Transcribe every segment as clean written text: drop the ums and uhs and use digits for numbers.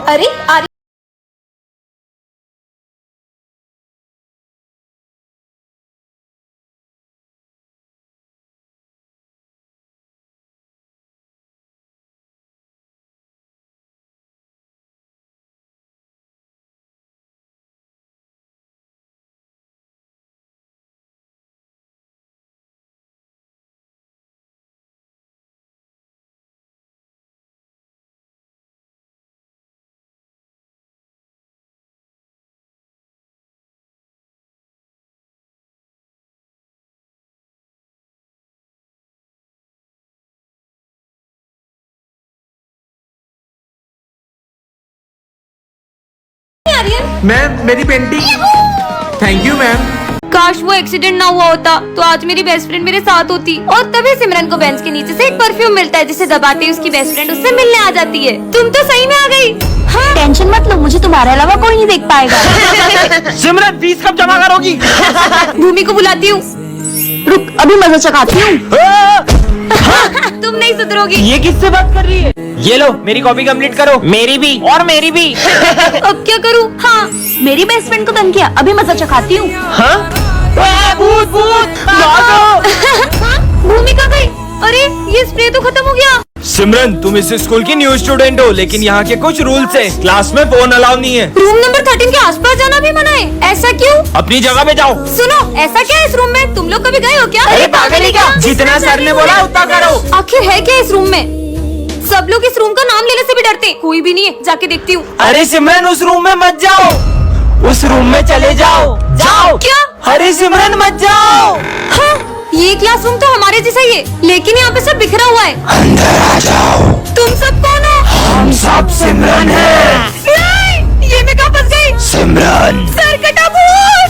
अरे अरे मैम मेरी पेंटिंग। Thank you ma'am. काश वो एक्सीडेंट ना हुआ होता तो आज मेरी बेस्ट फ्रेंड मेरे साथ होती। और तभी सिमरन को बेंच के नीचे से एक परफ्यूम मिलता है जिसे दबाते ही उसकी बेस्ट फ्रेंड उससे मिलने आ जाती है। तुम तो सही में आ गई। हाँ? टेंशन मत लो, मुझे तुम्हारे अलावा कोई नहीं देख पाएगा। सिमरन फीस कब जमा करोगी? भूमि को बुलाती हूँ। रुक अभी मजा चखाती हूँ। तुम नहीं सुधरोगी। ये किससे बात कर रही है? ये लो मेरी कॉपी कंप्लीट करो। मेरी भी और मेरी भी। अब क्या करूँ? हाँ मेरी बेस्ट फ्रेंड को धमकी किया, अभी मजा चखाती हूँ। हाँ? भूत भूत भूमि कहाँ गई? अरे ये स्प्रे तो खत्म हो गया। सिमरन तुम इस स्कूल की न्यू स्टूडेंट हो, लेकिन यहाँ के कुछ रूल्स हैं। क्लास में फोन अलाउ नहीं है। रूम नंबर 13 के आसपास जाना भी मना है। ऐसा क्यों? अपनी जगह पे जाओ। सुनो ऐसा क्या है इस रूम में? तुम लोग कभी गए हो क्या? अरे पागल है क्या? जितना सर ने बोला उतना करो। आखिर है क्या इस रूम में? सब लोग इस रूम का नाम लेने से भी डरते। कोई भी नहीं है, जाके देखती हूँ। अरे सिमरन उस रूम में मत जाओ, उस रूम में चले जाओ। जाओ। क्या? अरे सिमरन मत जाओ। हाँ, ये क्लासरूम तो हमारे जैसा ही है, लेकिन यहाँ पे सब बिखरा हुआ है। अंदर आ जाओ। तुम सब कौन हो? हम सब सिमरन हैं। नहीं, ये मैं कहाँ फंस गई? सिमरन सर कटा भूत।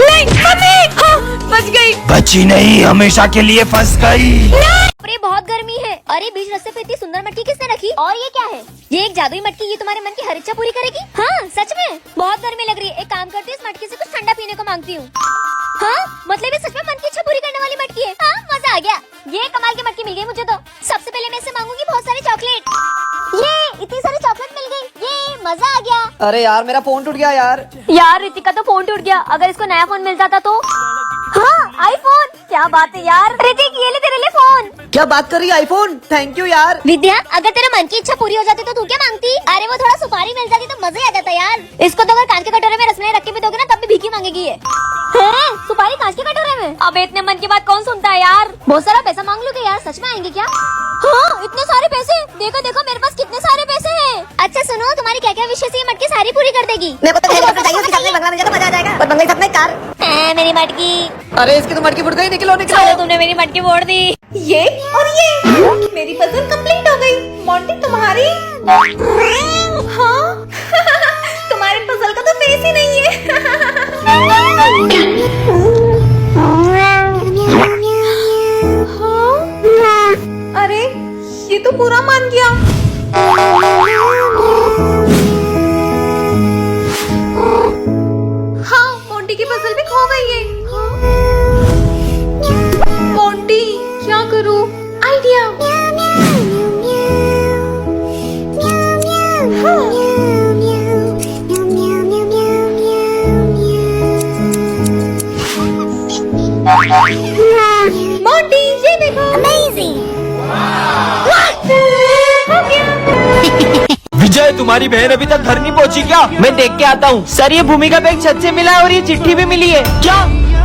नहीं मम्मी, हाँ, बच गई। बची नहीं, हमेशा के लिए फंस गई। अरे बहुत गर्मी है। अरे बीच रास्ते पे इतनी सुंदर मटकी किसने रखी? और ये क्या है? ये एक जादुई मटकी, ये तुम्हारे मन की हर इच्छा पूरी करेगी? हाँ सच में बहुत गर्मी लग रही है। एक काम करती हूँ, इस मटकी से कुछ ठंडा पीने को मांगती हूँ। हाँ मतलब ये सच में मन की इच्छा पूरी करने वाली मटकी है। हाँ मजा आ गया, ये कमाल की मटकी मिल गई मुझे तो। सबसे पहले मैं इससे मांगूंगी बहुत सारे चॉकलेट। ये इतनी सारी चॉकलेट मिल गई, ये मजा आ गया। अरे यार मेरा फोन टूट गया यार। यार ऋतिका तो फोन टूट गया, अगर इसको नया फोन मिल जाता तो। हाँ आईफोन, क्या बात है यार। ऋतिक ये ले तेरे लिए फोन। क्या बात कर रही है? आईफोन? थैंक यू यार। विद्या अगर तेरे मन की इच्छा पूरी हो जाती तो तू क्या मांगती? अरे वो थोड़ा सुपारी मिल जाती तो मजा आ जाता यार। इसको तो अगर कांच के कटोरे में रसमलाई रख के भी दोगे ना तब भी भीखी मांगेगी ये। हैं? सुपारी कांच के कटोरे में? अबे इतने मन की बात कौन सुनता है यार। बहुत सारा पैसा मांग लोगे यार, सच में आएंगे क्या? हाँ इतने सारे पैसे, देखो देखो मेरे पास कितने सारे पैसे हैं। अच्छा सुनो, तुम्हारी क्या क्या विशेष है? ये मटकी सारी पूरी कर देगी। मेरे को तो हेलीकॉप्टर चाहिए, उसके साथ में बंगला मिल जाएगा, मजा आ जाएगा। और बंगले के साथ में कार। मेरी मटकी। अरे इसकी तो मटकी फुट गई, निकलो चलो निकलो। तुमने मेरी मटकी फोड़ दी। ये और ये मेरी पजल कंप्लीट हो गई। मोंटी तुम्हारी? हाँ तुम्हारे पजल का तो फेस ही नहीं है। हाँ? अरे ये तो पूरा मान गया। हाँ मोंटी की पजल भी खो गई है। मोंटी क्या करूं? आइडिया। मोंटी ये देखो। अमेजिंग। विजय विजय, तुम्हारी बहन अभी तक घर नहीं पहुंची क्या? मैं देख के आता हूँ। सर ये भूमि का बैग छत से मिला है और ये चिट्ठी भी मिली है। क्या?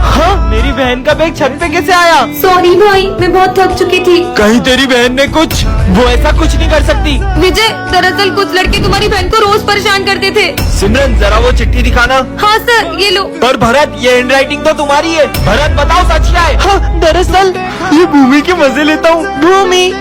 हाँ, मेरी बहन का बैग छत पे कैसे आया? सॉरी भाई, मैं बहुत थक चुकी थी। कहीं तेरी बहन ने कुछ? वो ऐसा कुछ नहीं कर सकती। विजय, दरअसल कुछ लड़के तुम्हारी बहन को रोज परेशान करते थे। सिमरन जरा वो चिट्ठी दिखाना। हाँ सर, ये लो। पर भरत, ये हैंड राइटिंग तो तुम्हारी है। भरत बताओ सच क्या है? हाँ, दरअसल ये भूमि के मजे लेता हूँ। भूमि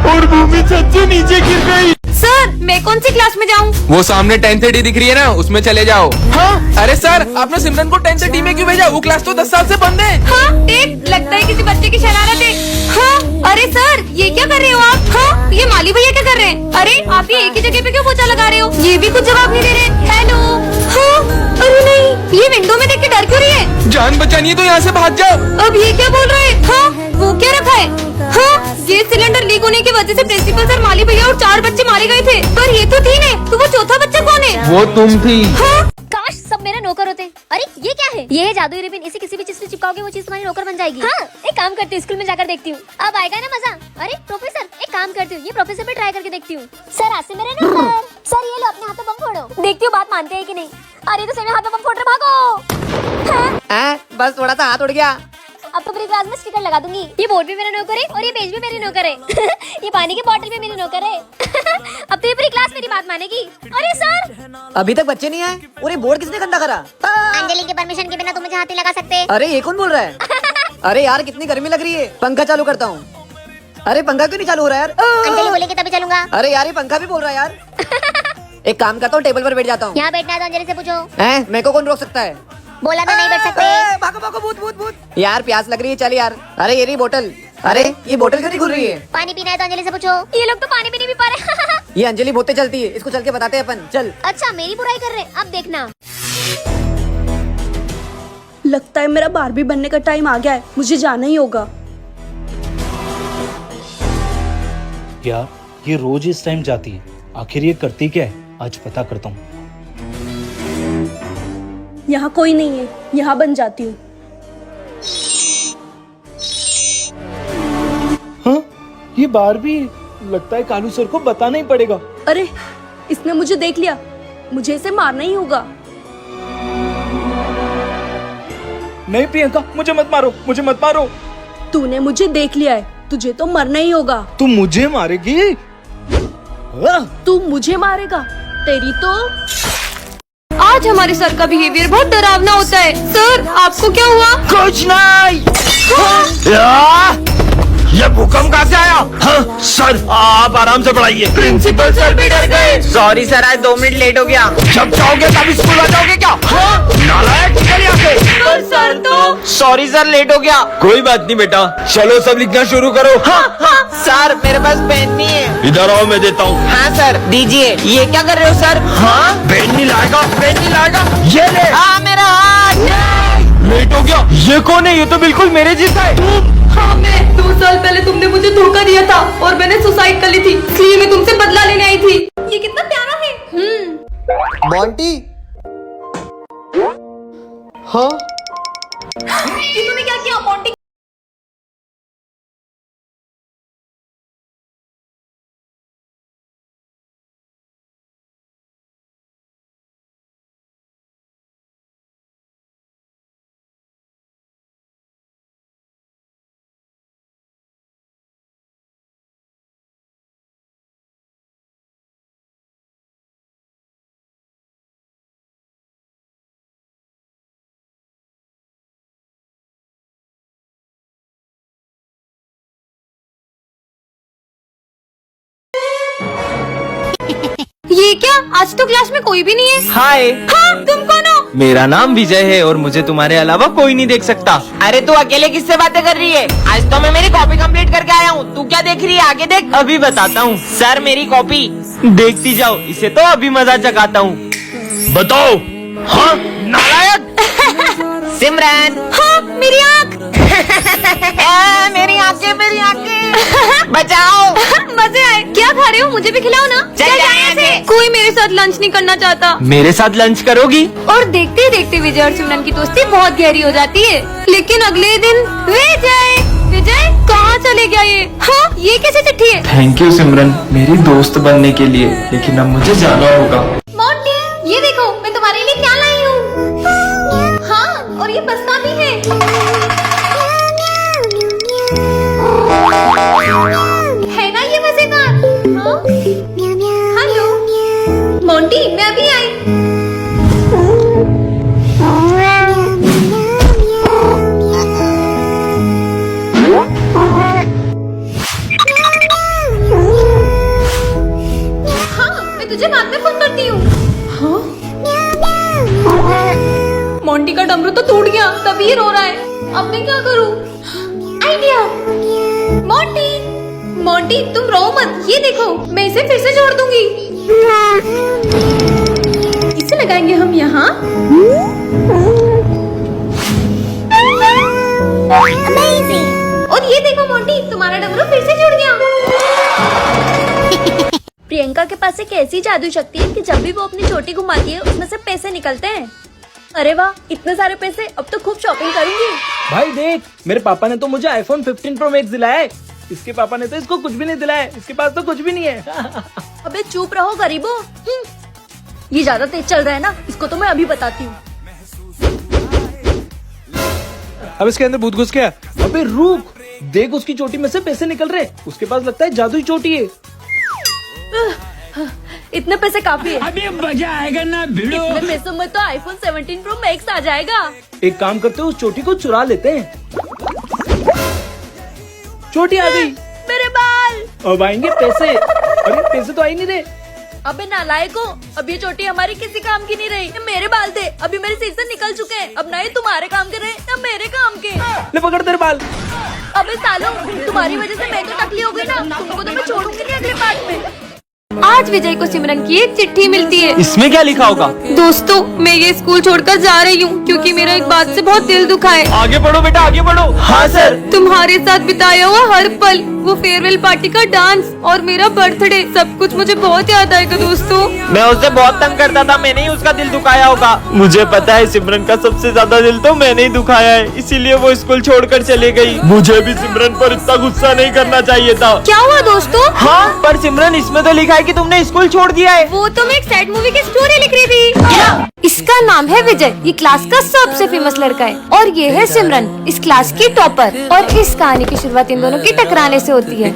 और भूमि छत से नीचे गिर गई। सर, मैं कौन सी क्लास में जाऊँ? वो सामने 10:30 दिख रही है ना, उसमें चले जाओ। हाँ? अरे सर, आपने सिमरन को 10:30 में क्यों भेजा? वो क्लास तो 10 साल से बंद है। हाँ, एक लगता है किसी बच्चे की शरारत है। हाँ, अरे सर, ये क्या कर रहे हो आप? हाँ, ये माली भैया क्या कर रहे हैं? अरे आप ये एक ही जगह पे क्यों पोछा लगा रहे हो? ये भी कुछ जवाब नहीं दे रहे। हेलो। हाँ, अरे नहीं, ये विंडो में देख के डर क्यों रही है? जान बचानी है तो यहाँ से भाग जाओ। अब ये क्या बोल रहे हैं? हाँ, वो क्या रखा है? हाँ, गैस सिलेंडर लीक होने की वजह से प्रिंसिपल सर, माली भैया और 4 बच्चे मारे गए थे। पर ये तो 3 है, तो वो चौथा बच्चा कौन है? वो तुम थी। हाँ? काश सब मेरे नौकर होते। अरे ये क्या है? ये है जादुई रिबन। इसे किसी भी चीज से चिपकाओगे वो चीज तुम्हारी नौकर बन जाएगी। हाँ, एक काम करती हूँ, स्कूल में जाकर देखती हूँ। अब आएगा ना मजा। अरे प्रोफेसर, एक काम करती हूँ, ये प्रोफेसर पे ट्राई करके देखती हूँ। सर आज से मेरे नौकर। सर ये लो, अपने हाथों बम फोड़ो। देखती हूँ बात मानते हैं कि नहीं। अरे तो सही में हाथों बम फोड़ रहे, भागो। हाँ? बस थोड़ा सा हाथ उड़ गया। अब तो पूरी क्लास में स्टिकर लगा दूंगी। ये बोर्ड भी मेरा नौकर है और ये पेज भी मेरी नौकर है। ये पानी की बोतल भी मेरी नौकर है। अब तो ये पूरी क्लास मेरी बात मानेगी। अरे सर, अभी तक बच्चे नहीं आए और ये बोर्ड किसने गंदा करा? अंजलि के परमिशन के बिना तुम मुझे हाथ नहीं लगा सकते। अरे ये कौन बोल रहा है? अरे यार कितनी गर्मी लग रही है, पंखा चालू करता हूँ। अरे पंखा क्यों नहीं चालू हो रहा है यार? अंजलि बोलेगी तभी चलूंगा। अरे यार ये पंखा भी बोल रहा है यार। एक काम करता हूँ, टेबल पर बैठ जाता हूँ। यहाँ बैठना है तो अंजलि से पूछो। मेरे को कौन रोक सकता है? बोला तो नहीं बैठ सकते। भागो भागो, भूत भूत भूत। यार प्यास लग रही है, चल यार। अरे ये रही बोतल। अरे ये बोतल क्यों नहीं खुल रही है? पानी पीना है तो अंजलि से पूछो। ये लोग तो पानी भी नहीं पी पा रहे। ये अंजलि बोतल चलती है, इसको चल के बताते हैं अपन। चल। अच्छा, मेरी बुराई कर रहे हैं, अब देखना। लगता है मेरा बारबी बनने का टाइम आ गया है, मुझे जाना ही होगा। क्या ये रोज इस टाइम जाती है? आखिर ये करती क्या है? आज पता करता हूँ। यहाँ कोई नहीं है, यहाँ बन जाती हूँ। हाँ, ये बारबी लगता है कालू सर को बताना ही पड़ेगा। अरे इसने मुझे देख लिया, मुझे इसे मारना ही होगा। नहीं प्रियंका, मुझे मत मारो, मुझे मत मारो। तूने मुझे देख लिया है, तुझे तो मरना ही होगा। तू मुझे मारेगी? तू मुझे मारेगा, तेरी तो। आज हमारे सर का बिहेवियर बहुत डरावना होता है। सर, आपको क्या हुआ? कुछ नहीं। ये भूकंप कहाँ से आया? हाँ, सर आप आराम से पढ़ाइए। प्रिंसिपल सर भी डर गए। सॉरी सर, आज 2 मिनट लेट हो गया। जब जाओगे तभी स्कूल आ जाओगे क्या? हाँ? नालायक, निकल यहाँ से। पर सर तो। सॉरी सर, लेट हो गया। कोई बात नहीं बेटा, चलो सब लिखना शुरू करो। हाँ? सर मेरे पास पेन नहीं है। इधर आओ, मैं देता हूँ। हाँ सर दीजिए। ये क्या कर रहे हो सर? हाँ, पेन नहीं लाएगा, पेन नहीं लाएगा। ये ले। हाँ मेरा हाथ। लेट हो गया। ये कौन है? ये तो बिल्कुल मेरे जैसा है। हाँ, मैं 2 साल पहले तुमने मुझे धोखा दिया था और मैंने सुसाइड कर ली थी, इसलिए मैं तुमसे बदला लेने आई थी। ये कितना प्यारा है। बॉन्टी। हाँ ये तूने क्या किया मोंटी? ये क्या, आज तो क्लास में कोई भी नहीं है। हाय। हाँ, तुम कौन हो? मेरा नाम विजय है और मुझे तुम्हारे अलावा कोई नहीं देख सकता। अरे तू अकेले किससे बातें कर रही है? आज तो मैं मेरी कॉपी कंप्लीट करके आया हूँ। तू क्या देख रही है? आगे देख। अभी बताता हूँ सर, मेरी कॉपी देखती जाओ, इसे तो अभी मजा चकाता हूँ। बताओ। हाँ, नालायक। सिमरन। हाँ, मेरी आँख। मेरी आंखें बचाओ। मजे आए। क्या खा रहे हो? मुझे भी खिलाओ ना। चल जा यहाँ से। कोई मेरे साथ लंच नहीं करना चाहता। मेरे साथ लंच करोगी? और देखते ही देखते विजय और सिमरन की दोस्ती बहुत गहरी हो जाती है। लेकिन अगले दिन विजय विजय कहाँ चले गया ये? हाँ, ये कैसे चिट्ठी है? थैंक यू सिमरन मेरी दोस्त बनने के लिए, लेकिन अब मुझे जाना होगा। मोंटी, ये देखो मैं तुम्हारे लिए क्या लाई हूँ। हाँ, और ये बस्ता भी है। है ना ये मजेदार? हाँ? हेलो मोंटी, मैं अभी आई। तुझे बाद में फोन करती हूँ। हाँ? मोंटी का डमरू तो टूट गया, तभी ये रो रहा है। अब मैं क्या करूँ? आइडिया। मोंटी, मोंटी तुम रो मत, ये देखो मैं इसे फिर से जोड़ दूंगी। इसे लगाएंगे हम यहाँ। और ये देखो मोंटी, तुम्हारा डमरू फिर से जुड़ गया। प्रियंका के पास एक ऐसी जादू शक्ति है कि जब भी वो अपनी चोटी घुमाती है उसमें से पैसे निकलते हैं। अरे वाह, इतने सारे पैसे, अब तो खूब शॉपिंग करूंगी। भाई देख, मेरे पापा ने तो मुझे आईफोन 15 प्रो मैक्स दिलाया है। इसके पापा ने तो इसको कुछ भी नहीं दिलाया है। इसके पास तो कुछ भी नहीं है। अबे चुप रहो गरीबो। ये ज्यादा तेज चल रहा है ना, इसको तो मैं अभी बताती हूँ। अब इसके अंदर भूत घुस गया। अबे रुक, देख उसकी चोटी में से पैसे निकल रहे। उसके पास लगता है जादुई चोटी है। इतने पैसे काफी है। अभी मजा आएगा ना भिड़ो। इतने पैसों में तो आईफोन 17 प्रो मैक्स आ जाएगा। एक काम करते हैं, उस चोटी को चुरा लेते हैं। चोटी आ गई। मेरे बाल। अब आएंगे पैसे। अरे पैसे तो आ ही नहीं रहे। अबे नालायको, अब ये चोटी हमारी किसी काम की नहीं रही। ये मेरे बाल थे, अभी मेरे सिर से निकल चुके हैं। अब ना ये तुम्हारे काम के रहे ना मेरे काम के। ले पकड़ तेरे बाल। अबे सालो, तुम्हारी वजह से मैं तो टकली हो गई ना। तुमको तो मैं छोड़ूंगी नहीं अगले पार्ट में। आज विजय को सिमरन की एक चिट्ठी मिलती है। इसमें क्या लिखा होगा? दोस्तों, मैं ये स्कूल छोड़कर जा रही हूँ क्योंकि मेरा एक बात से बहुत दिल दुखा है। आगे बढ़ो बेटा, आगे बढ़ो। हाँ सर। तुम्हारे साथ बिताया हुआ हर पल, वो फेयरवेल पार्टी का डांस और मेरा बर्थडे, सब कुछ मुझे बहुत याद आएगा दोस्तों। मैं उसे बहुत तंग करता था, मैंने ही उसका दिल दुखाया होगा। मुझे पता है सिमरन का सबसे ज्यादा दिल तो मैंने ही दुखाया है, इसीलिए वो स्कूल छोड़कर चली गई। मुझे भी सिमरन पर इतना गुस्सा नहीं करना चाहिए था। क्या हुआ दोस्तों? हाँ, पर सिमरन इसमें तो लिखा है कि तुमने स्कूल छोड़ दिया है। वो तो मैं एक सैड मूवी की स्टोरी लिख रही थी। इसका नाम है विजय, ये क्लास का सबसे फेमस लड़का है। और ये है सिमरन, इस क्लास की टॉपर। और इस कहानी की शुरुआत इन दोनों की टकराने से होती है।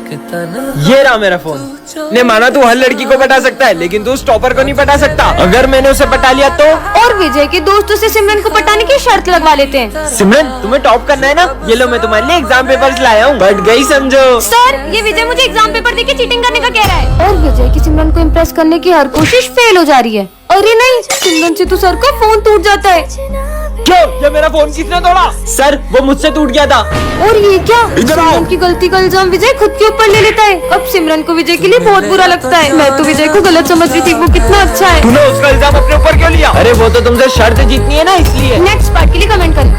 ये रहा मेरा फोन। ने माना तू हर लड़की को पटा सकता है, लेकिन तू उस टॉपर को नहीं पटा सकता। अगर मैंने उसे पटा लिया तो? और विजय के दोस्तों से सिमरन को पटाने की शर्त लगवा लेते हैं। सिमरन, तुम्हें टॉप करना है ना? ये लो, मैं तुम्हारे लिए एग्जाम पेपर्स लाया हूँ। बढ़ गई समझो। सर, ये विजय मुझे एग्जाम पेपर देके चीटिंग करने का कह रहा है। और विजय की सिमरन को इम्प्रेस करने की हर कोशिश फेल हो जा रही है। अरे नहीं, सिमरन से तो सर का फोन टूट जाता है। क्यों? ये मेरा फोन किसने तोड़ा? सर, वो मुझसे टूट गया था। और ये क्या? इधर आओ। सिमरन की गलती का इल्जाम विजय खुद के ऊपर ले लेता है। अब सिमरन को विजय के लिए बहुत बुरा लगता है। मैं तो विजय को गलत समझ रही थी, वो कितना अच्छा है। तूने उसका इल्जाम अपने ऊपर क्यों लिया? अरे वो तो तुमसे शर्त जीतनी है ना, इसलिए। नेक्स्ट पार्ट के लिए कमेंट करें।